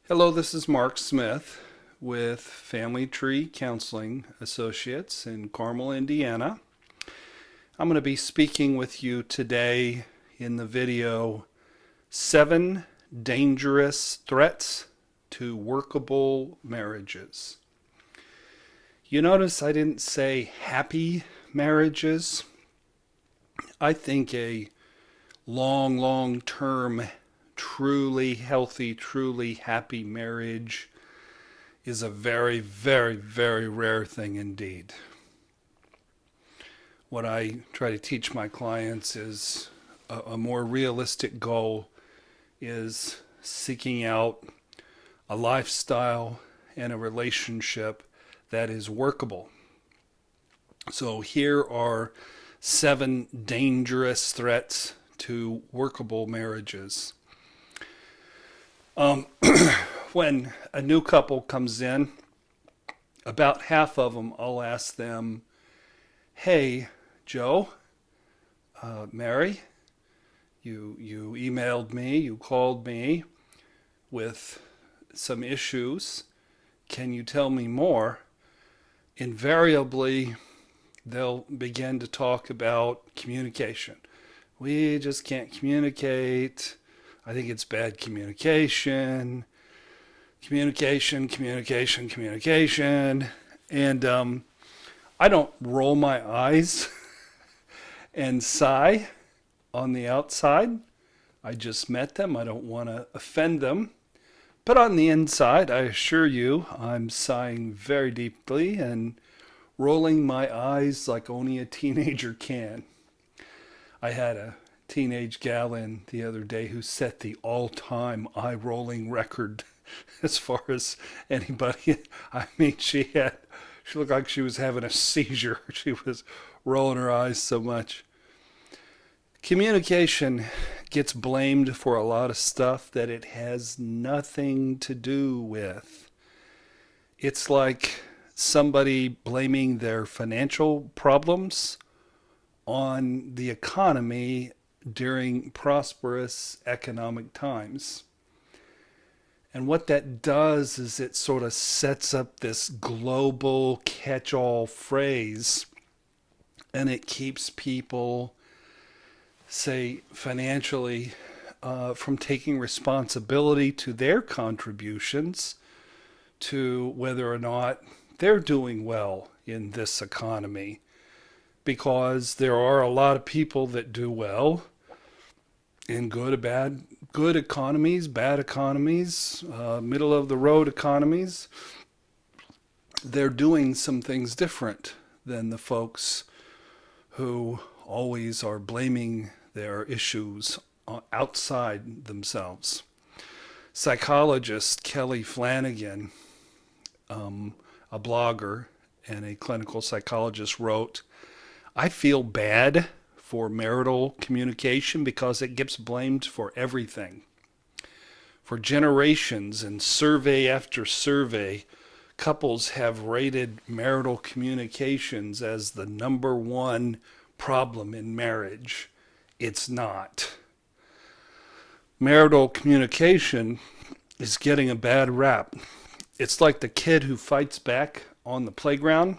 Hello, this is Mark Smith with Family Tree Counseling Associates in Carmel, Indiana. I'm going to be speaking with you today in the video 7 Dangerous Threats to Workable Marriages. You notice I didn't say happy marriages. I think a long-term truly healthy, truly happy marriage is a very, very, very rare thing indeed. What I try to teach my clients is a more realistic goal is seeking out a lifestyle and a relationship that is workable. So here are 7 dangerous threats to workable marriages. When a new couple comes in, about half of them, I'll ask them, "Hey, Joe, Mary, you emailed me, you called me with some issues. Can you tell me more?" Invariably, they'll begin to talk about communication. We just can't communicate. I think it's bad communication. And I don't roll my eyes and sigh on the outside. I just met them. I don't want to offend them. But on the inside, I assure you, I'm sighing very deeply and rolling my eyes like only a teenager can. I had a teenage gal in the other day who set the all-time eye-rolling record as far as anybody. I mean, she looked like she was having a seizure. She was rolling her eyes so much. Communication gets blamed for a lot of stuff that it has nothing to do with. It's like somebody blaming their financial problems on the economy during prosperous economic times. And what that does is it sort of sets up this global catch-all phrase, and it keeps people, say, financially, from taking responsibility to their contributions to whether or not they're doing well in this economy. Because there are a lot of people that do well in good economies, bad economies, middle of the road economies. They're doing some things different than the folks who always are blaming their issues outside themselves. Psychologist Kelly Flanagan, a blogger and a clinical psychologist, wrote, "I feel bad for marital communication because it gets blamed for everything. For generations and survey after survey, couples have rated marital communications as the number one problem in marriage. It's not. Marital communication is getting a bad rap. It's like the kid who fights back on the playground.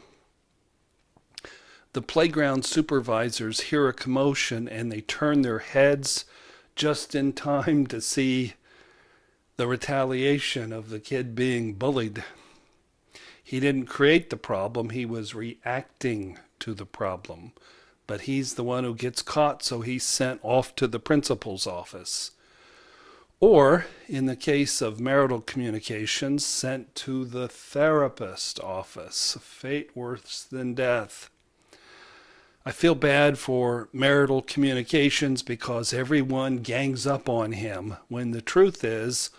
The playground supervisors hear a commotion and they turn their heads just in time to see the retaliation of the kid being bullied. He didn't create the problem, he was reacting to the problem. But he's the one who gets caught, so he's sent off to the principal's office. Or, in the case of marital communications, sent to the therapist office. Fate worse than death. I feel bad for marital communications because everyone gangs up on him, when the truth is,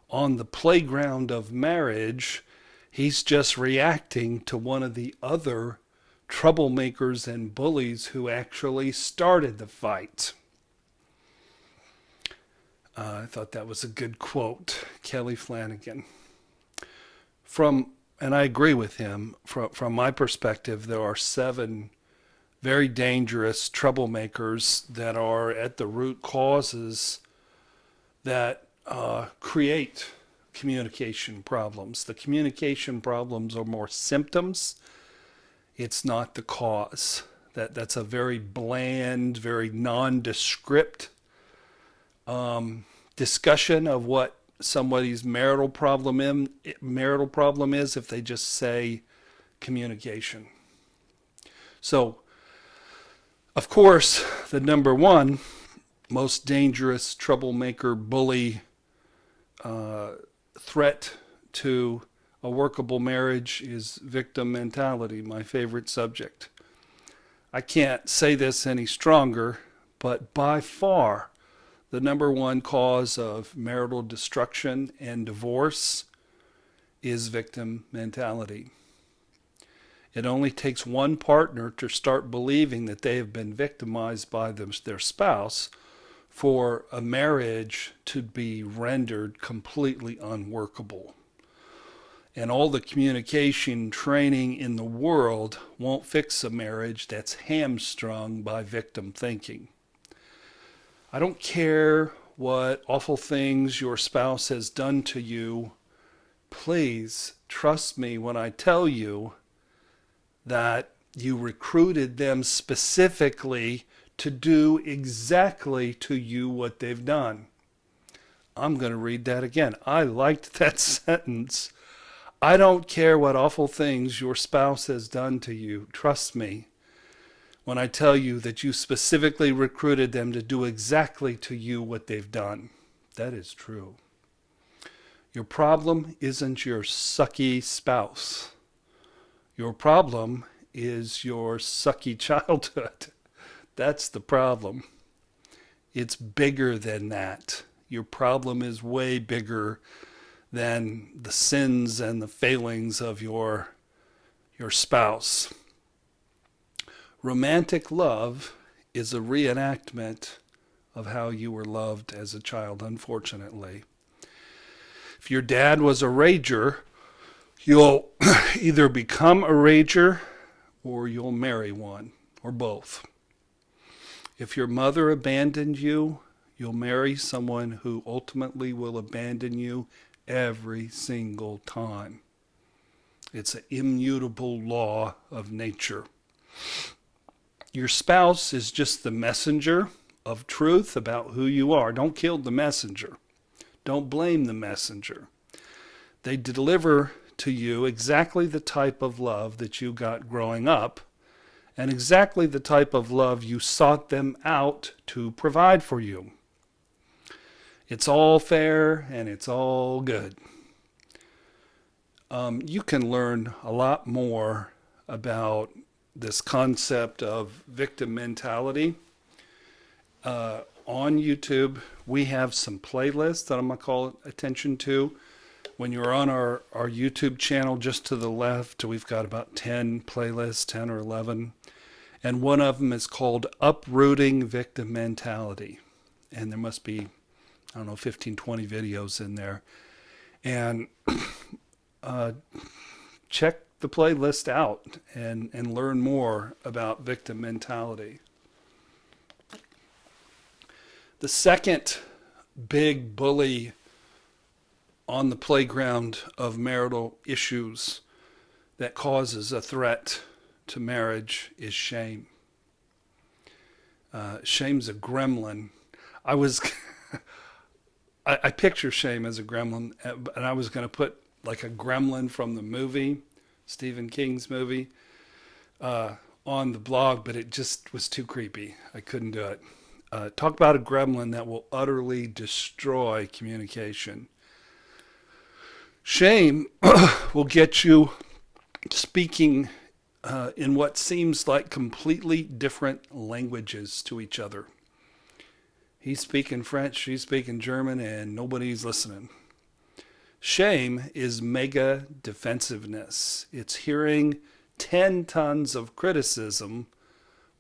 on the playground of marriage, he's just reacting to one of the other troublemakers and bullies who actually started the fight." I thought that was a good quote, Kelly Flanagan. And I agree with him, from my perspective, there are 7 very dangerous troublemakers that are at the root causes that create communication problems. The communication problems are more symptoms. It's not the cause. That's a very bland, very nondescript discussion of what somebody's marital problem is if they just say communication. So, of course, the number one most dangerous troublemaker, bully, threat to a workable marriage is victim mentality, my favorite subject. I can't say this any stronger, but by far the number one cause of marital destruction and divorce is victim mentality. It only takes one partner to start believing that they have been victimized by their spouse for a marriage to be rendered completely unworkable. And all the communication training in the world won't fix a marriage that's hamstrung by victim thinking. I don't care what awful things your spouse has done to you. Please trust me when I tell you that you recruited them specifically to do exactly to you what they've done. I'm going to read that again. I liked that sentence. I don't care what awful things your spouse has done to you. Trust me when I tell you that you specifically recruited them to do exactly to you what they've done. That is true. Your problem isn't your sucky spouse. Your problem is your sucky childhood. That's the problem. It's bigger than that. Your problem is way bigger than the sins and the failings of your spouse. Romantic love is a reenactment of how you were loved as a child, unfortunately. If your dad was a rager, you'll either become a rager or you'll marry one, or both. If your mother abandoned you, you'll marry someone who ultimately will abandon you every single time. It's an immutable law of nature. Your spouse is just the messenger of truth about who you are. Don't kill the messenger. Don't blame the messenger. They deliver to you exactly the type of love that you got growing up and exactly the type of love you sought them out to provide for you. It's all fair and it's all good. You can learn a lot more about this concept of victim mentality on YouTube. We have some playlists that I'm going to call attention to. When you're on our YouTube channel, just to the left, we've got about 10 playlists, 10 or 11. And one of them is called Uprooting Victim Mentality. And there must be, 15, 20 videos in there. And check the playlist out and learn more about victim mentality. The second big bully on the playground of marital issues that causes a threat to marriage is shame. Shame's a gremlin. I picture shame as a gremlin, and I was going to put like a gremlin from the movie, Stephen King's movie, on the blog, but it just was too creepy. I couldn't do it. Talk about a gremlin that will utterly destroy communication. Shame will get you speaking in what seems like completely different languages to each other. He's speaking French, she's speaking German, and nobody's listening. Shame is mega defensiveness. It's hearing 10 tons of criticism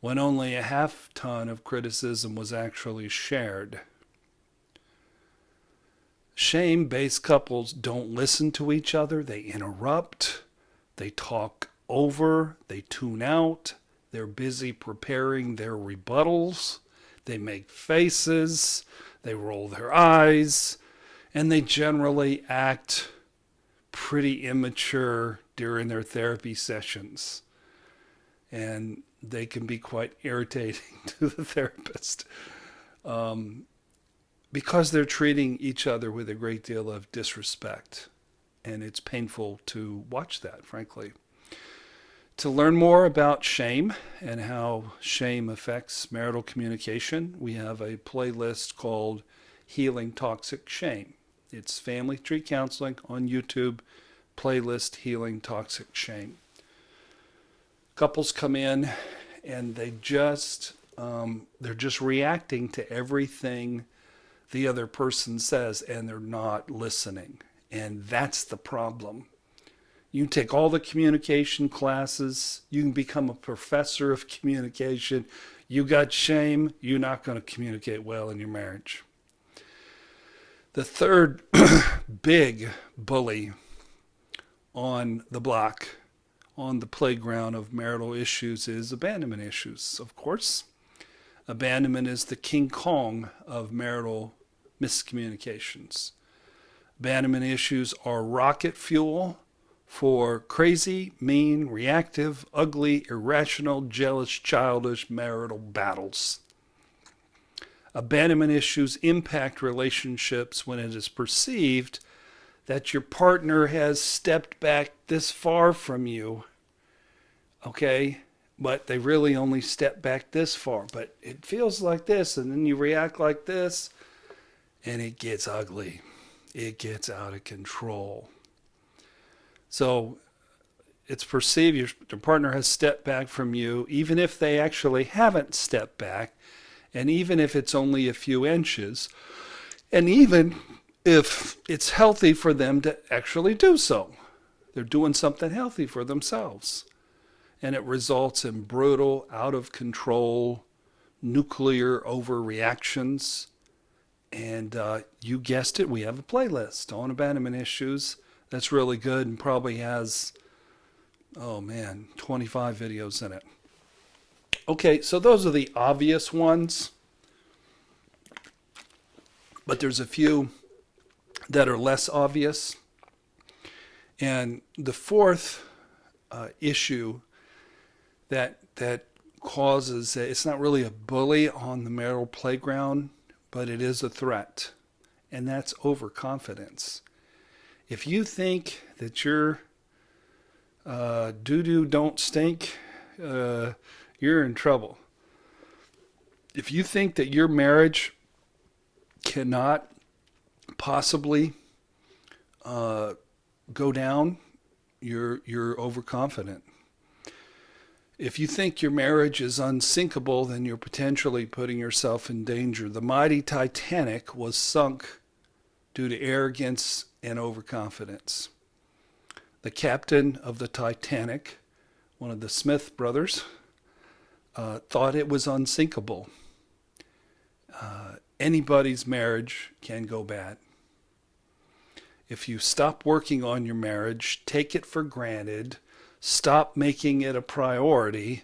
when only a half ton of criticism was actually shared. Shame-based couples don't listen to each other. They interrupt. They talk over. They tune out. They're busy preparing their rebuttals. They make faces. They roll their eyes. And they generally act pretty immature during their therapy sessions. And they can be quite irritating to the therapist because they're treating each other with a great deal of disrespect. And it's painful to watch that, frankly. To learn more about shame and how shame affects marital communication, we have a playlist called Healing Toxic Shame. It's Family Tree Counseling on YouTube, playlist Healing Toxic Shame. Couples come in and they're just reacting to everything the other person says, and they're not listening. And that's the problem. You can take all the communication classes. You can become a professor of communication. You got shame, you're not going to communicate well in your marriage. The third big bully on the block, on the playground of marital issues, is abandonment issues, of course. Abandonment is the King Kong of marital miscommunications. Abandonment issues are rocket fuel for crazy, mean, reactive, ugly, irrational, jealous, childish marital battles. Abandonment issues impact relationships when it is perceived that your partner has stepped back this far from you, okay? But they really only stepped back this far. But it feels like this, and then you react like this, and it gets ugly. It gets out of control. So it's perceived your partner has stepped back from you, even if they actually haven't stepped back, and even if it's only a few inches, and even if it's healthy for them to actually do so. They're doing something healthy for themselves. And it results in brutal, out of control, nuclear overreactions. And you guessed it, we have a playlist on abandonment issues that's really good and probably has, 25 videos in it. Okay, so those are the obvious ones. But there's a few that are less obvious. And the fourth issue that causes, it's not really a bully on the marital playground, but it is a threat. And that's overconfidence. If you think that your doo-doo don't stink, you're in trouble. If you think that your marriage cannot possibly go down, you're overconfident. If you think your marriage is unsinkable, then you're potentially putting yourself in danger. The mighty Titanic was sunk due to arrogance and overconfidence. The captain of the Titanic, one of the Smith brothers, thought it was unsinkable. Anybody's marriage can go bad. If you stop working on your marriage, take it for granted, stop making it a priority,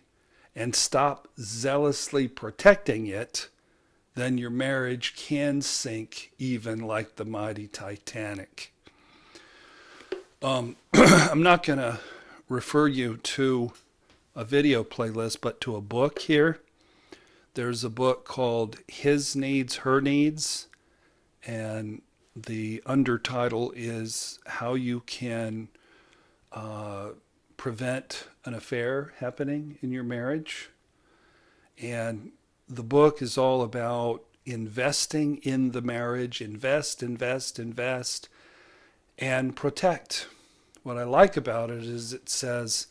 and stop zealously protecting it, then your marriage can sink even like the mighty Titanic. I'm not going to refer you to a video playlist, but to a book here. There's a book called His Needs, Her Needs, and the undertitle is How You Can Prevent an Affair Happening in Your Marriage. And the book is all about investing in the marriage, invest, and protect. What I like about it is it says,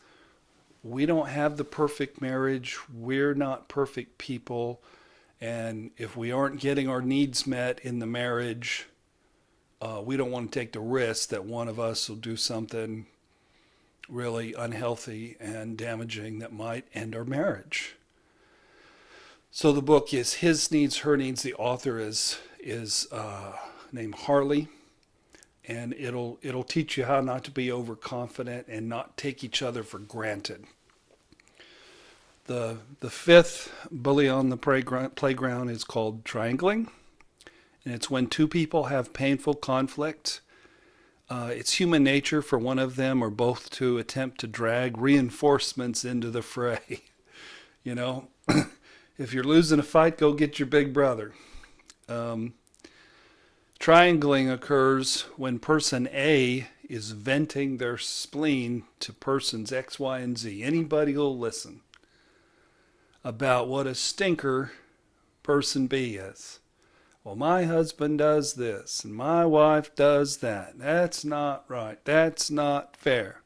we don't have the perfect marriage. We're not perfect people. And if we aren't getting our needs met in the marriage, we don't want to take the risk that one of us will do something really unhealthy and damaging that might end our marriage. So the book is His Needs, Her Needs. The author is named Harley. And it'll teach you how not to be overconfident and not take each other for granted. The fifth bully on the playground is called triangling. And it's when two people have painful conflict. It's human nature for one of them or both to attempt to drag reinforcements into the fray. You know, if you're losing a fight, go get your big brother. Triangling occurs when person A is venting their spleen to persons X, Y, and Z. Anybody will listen about what a stinker person B is. Well, my husband does this and my wife does that. That's not right. That's not fair.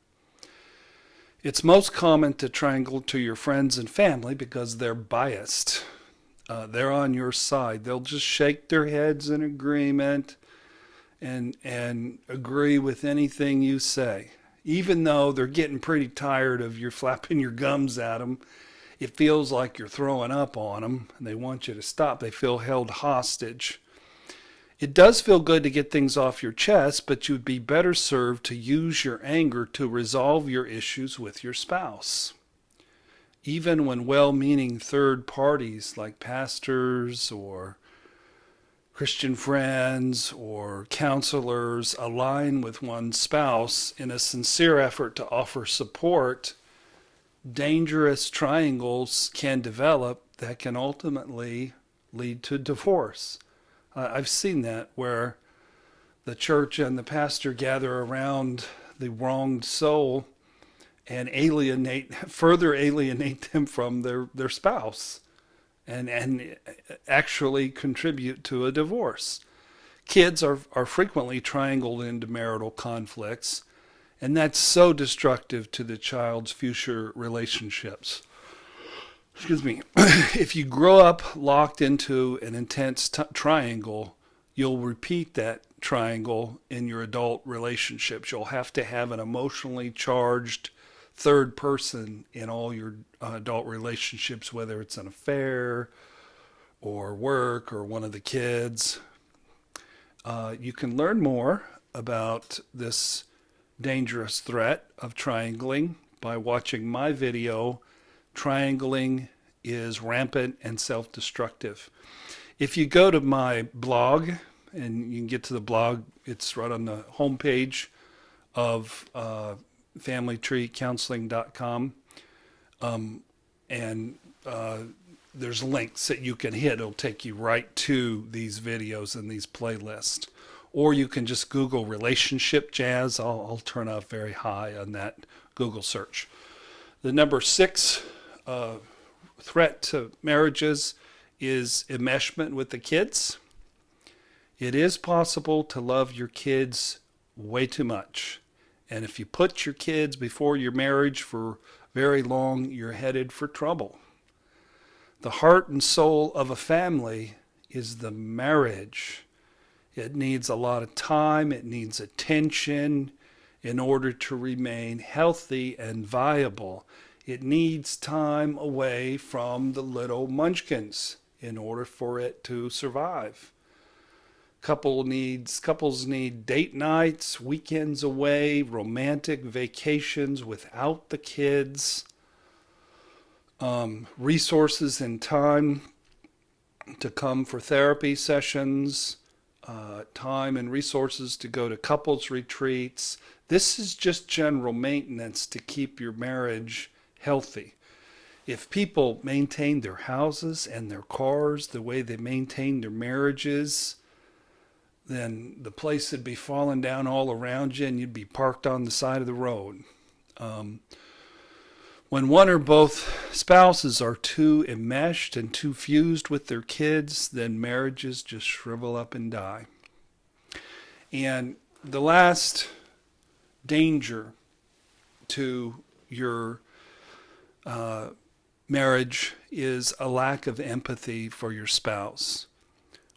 It's most common to triangle to your friends and family because they're biased. They're on your side. They'll just shake their heads in agreement and agree with anything you say. Even though they're getting pretty tired of you flapping your gums at them, it feels like you're throwing up on them and they want you to stop. They feel held hostage. It does feel good to get things off your chest, but you'd be better served to use your anger to resolve your issues with your spouse. Even when well-meaning third parties like pastors or Christian friends or counselors align with one's spouse in a sincere effort to offer support, dangerous triangles can develop that can ultimately lead to divorce. I've seen that where the church and the pastor gather around the wronged soul and further alienate them from their spouse and actually contribute to a divorce. Kids are frequently triangled into marital conflicts, and that's so destructive to the child's future relationships. Excuse me. If you grow up locked into an intense triangle, you'll repeat that triangle in your adult relationships. You'll have to have an emotionally charged third person in all your adult relationships, whether it's an affair or work or one of the kids. You can learn more about this dangerous threat of triangling by watching my video, Triangling is Rampant and Self-Destructive. If you go to my blog, and you can get to the blog, it's right on the homepage of familytreecounseling.com, and there's links that you can hit. It'll take you right to these videos and these playlists. Or you can just Google relationship jazz. I'll turn off very high on that Google search. The number 6 threat to marriages is enmeshment with the kids. It is possible to love your kids way too much. And if you put your kids before your marriage for very long, you're headed for trouble. The heart and soul of a family is the marriage. It needs a lot of time. It needs attention in order to remain healthy and viable. It needs time away from the little munchkins in order for it to survive. Couples need date nights, weekends away, romantic vacations without the kids, resources and time to come for therapy sessions, time and resources to go to couples retreats. This is just general maintenance to keep your marriage healthy. If people maintain their houses and their cars the way they maintain their marriages, then the place would be falling down all around you and you'd be parked on the side of the road. When one or both spouses are too enmeshed and too fused with their kids, then marriages just shrivel up and die. And the last danger to your marriage is a lack of empathy for your spouse.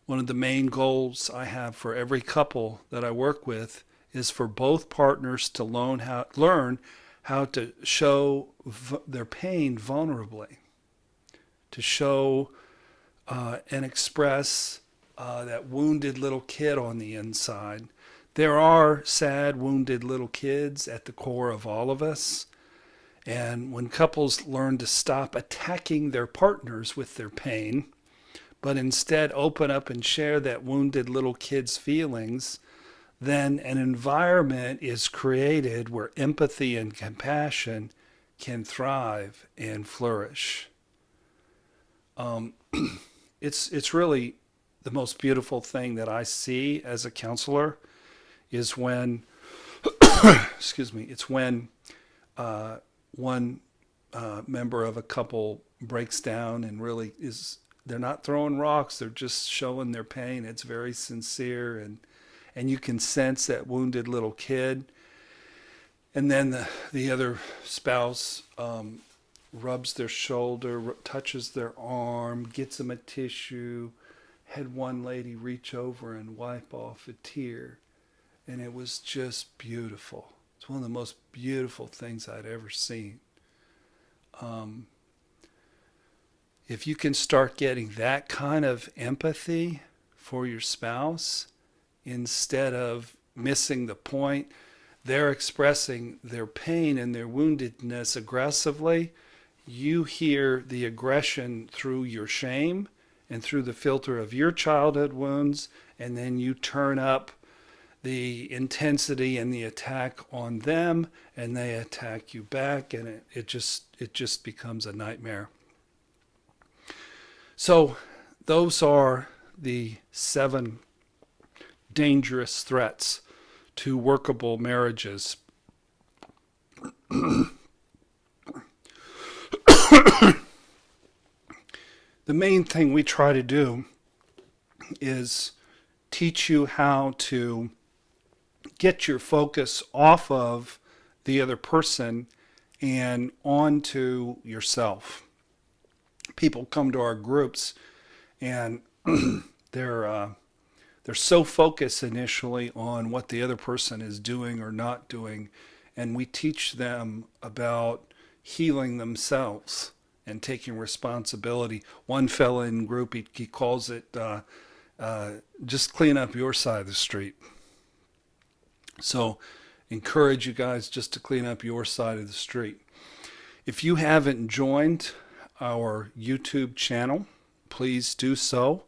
One of the main goals I have for every couple that I work with is for both partners to learn how to show their pain vulnerably, to show and express that wounded little kid on the inside. There are sad, wounded little kids at the core of all of us. And when couples learn to stop attacking their partners with their pain, but instead open up and share that wounded little kid's feelings, then an environment is created where empathy and compassion can thrive and flourish. Um, it's really the most beautiful thing that I see as a counselor is when, excuse me, it's when one member of a couple breaks down and really they're not throwing rocks, they're just showing their pain. It's very sincere, and you can sense that wounded little kid. And then the other spouse rubs their shoulder, touches their arm, gets them a tissue. Had one lady reach over and wipe off a tear, and it was just beautiful. It's one of the most beautiful things I'd ever seen. If you can start getting that kind of empathy for your spouse, instead of missing the point, they're expressing their pain and their woundedness aggressively. You hear the aggression through your shame and through the filter of your childhood wounds, and then you turn up the intensity and the attack on them, and they attack you back, and it just becomes a nightmare. So those are the 7 dangerous threats to workable marriages. The main thing we try to do is teach you how to get your focus off of the other person and onto yourself. People come to our groups and they're so focused initially on what the other person is doing or not doing, and we teach them about healing themselves and taking responsibility. One fella in group, he calls it just clean up your side of the street. So encourage you guys just to clean up your side of the street. If you haven't joined our YouTube channel, please do so.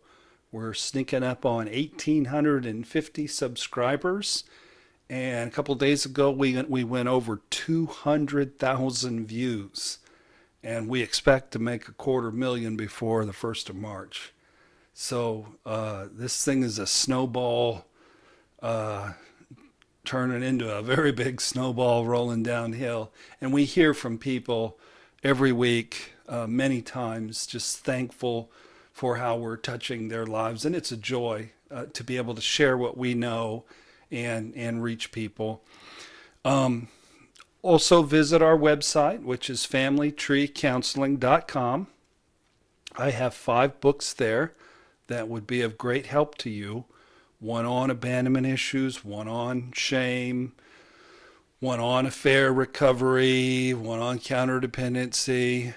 We're sneaking up on 1,850 subscribers, and a couple of days ago we went over 200,000 views, and we expect to make 250,000 before the 1st of March. So this thing is a snowball turning into a very big snowball rolling downhill, and we hear from people every week, many times, just thankful for how we're touching their lives. And it's a joy to be able to share what we know and reach people. Also visit our website, which is familytreecounseling.com. I have 5 books there that would be of great help to you. One on abandonment issues, one on shame, one on affair recovery, one on counterdependency.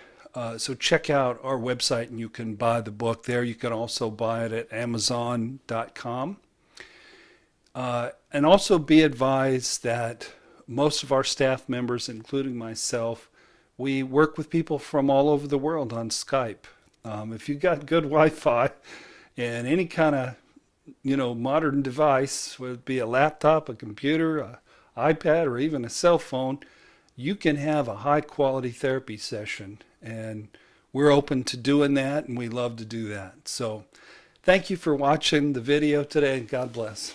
So check out our website and you can buy the book there. You can also buy it at amazon.com. And also be advised that most of our staff members, including myself, we work with people from all over the world on Skype. If you've got good Wi-Fi and any kind of modern device, whether it be a laptop, a computer, an iPad, or even a cell phone, you can have a high quality therapy session, and we're open to doing that, and we love to do that. So thank you for watching the video today, and God bless.